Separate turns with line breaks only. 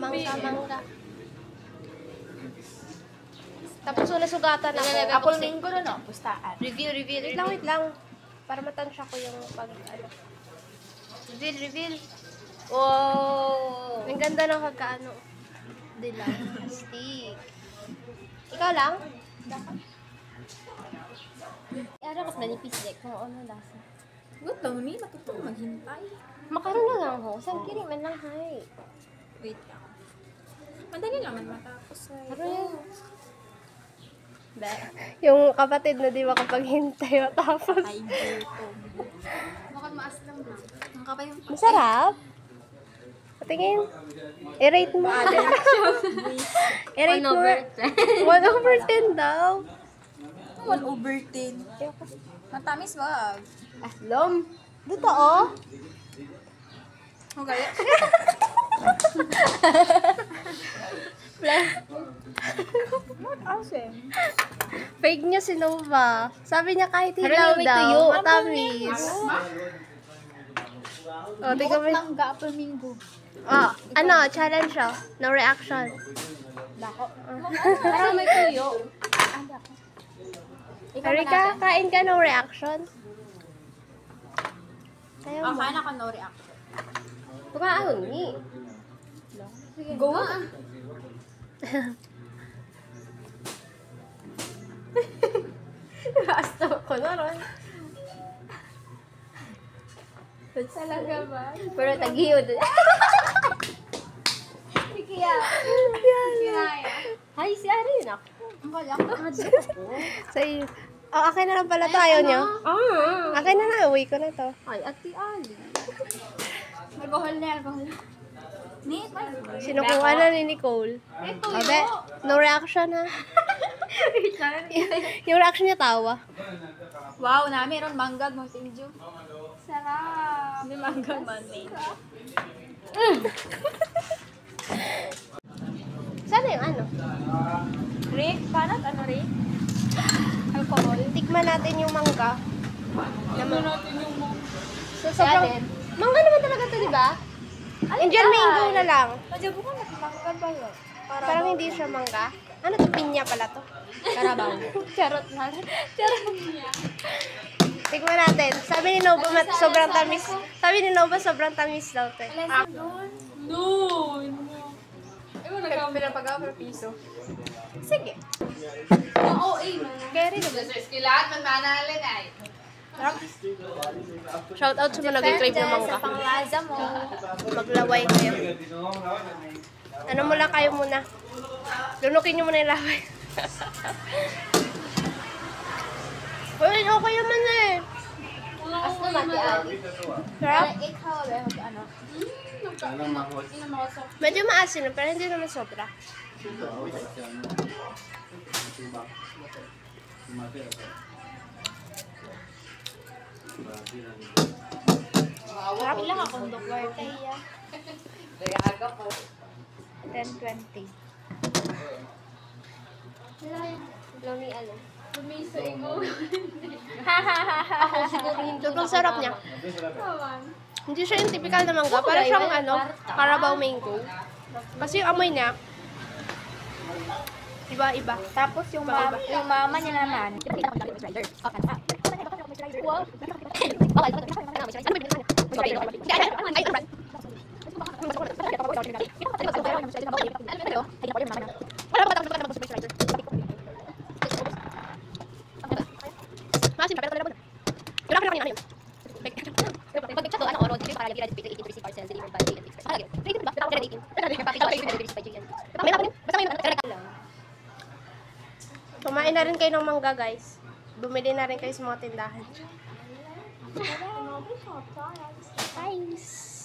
mangga. Tapos wala sugatan ako.
Apple mango na no? Pustaan.
Reveal. Wait lang. Para matansya ko yung pag, ano. Reveal.
Oh!
Ang ganda ng kagkaano. Dilang. Astig. Ikaw lang? Ara ko nanipis dek kung ano lasa.
Good daw ni, matutong maghintay.
Makaroon na lang ho. Saan kiri man lang hay.
Wait lang. Madali naman matapos ay.
Pero yun. Yung kapatid na di makapaghintay matapos.
Ay, gutom. Bakit maas lang na? Ang kapay yung
Masarap. Patingin. I-rate mo. I-rate mo. 1/10 daw.
1/10. Matamis wag.
Aslom. Dito oh.
Ang gaya. Awesome.
Fake niya si Nova. Sabi niya kahit hilaw
Harang may
daw.
tuyo.
Matamis. O, tingnan mo.
Mangga, apple mango.
Oh, ano, challenge siya. No reaction.
Dako. Parang may tuyo.
Erika, kain ka no reaction. Ayaw mo.
Kain ako no reaction.
Tumaahon ni.
Go.
Basta ko na ron.
Talaga ba?
Pero tagiyod.
Kaya.
Hay, si Arin ako.
Ang kala ko.
So, oh, akin na lang pala to. Ayaw niyo? Akin na na. Uwi ko na to.
Ay, Ate Ali. Alcohol na, alcohol. Neat, may.
Sinukuha na ni Nicole.
Ito
Abe, no reaction ha. Yung reaction niya tawa.
Wow, na meron manggag Mountain Dew. Sarap. May manggag Mountain Dew.
Sana yung ano?
Rick, paano ano Rick? Alcohol.
Tikman natin yung mangga.
Tikman natin yung
So, sobrang... Mangga naman talaga to, di ba? Indian mango na lang.
Medyo bukan na manggag ba yun?
Parang hindi siya mangga. Ano to? Pinya pala to. Karabaw.
Charot na. Charot niya.
Tikman natin. Sabi ni Nova, sobrang tamis. Sabi ni Nova, sobrang tamis daw to.
No. Ewan, nagpapagawa per piso. Sige. Oo,
Very good.
Esquilahat, manmanalin ay.
Shout out sa mga nag-crave ng mangga.
Sa panglaza mo.
Maglaway kayo. Ano mo lang kayo muna. Lunukin nyo muna yung laway. Uy, okay naman eh.
As naman, di Ali.
Sarap.
Ikaw, ano?
Medyo maasin pero hindi naman sobra.
Sarap lang akong doktor.
Dayaga po.
10-20.
Loni ano.
Pumiso ikaw.
Ako siguro hindi. Sobrang sarap niya. Hindi siya yung typical na mangga. Parang siyang ano, Carabao mango. Kasi yung amoy niya, iba-iba.
Tapos yung mama niya naman. Wow.
Masin pa, pero talaga. Kailangan lang yun. Pag-check ko, ano oras, dito para lagi ready to receive parcels delivered by Jane Express. Ano lagi? Rated ba? Rated 18. May natin, basta may lang. Kumain na rin kayo ng mangga, guys. Bumili na rin kayo sa mga tindahan. Guys.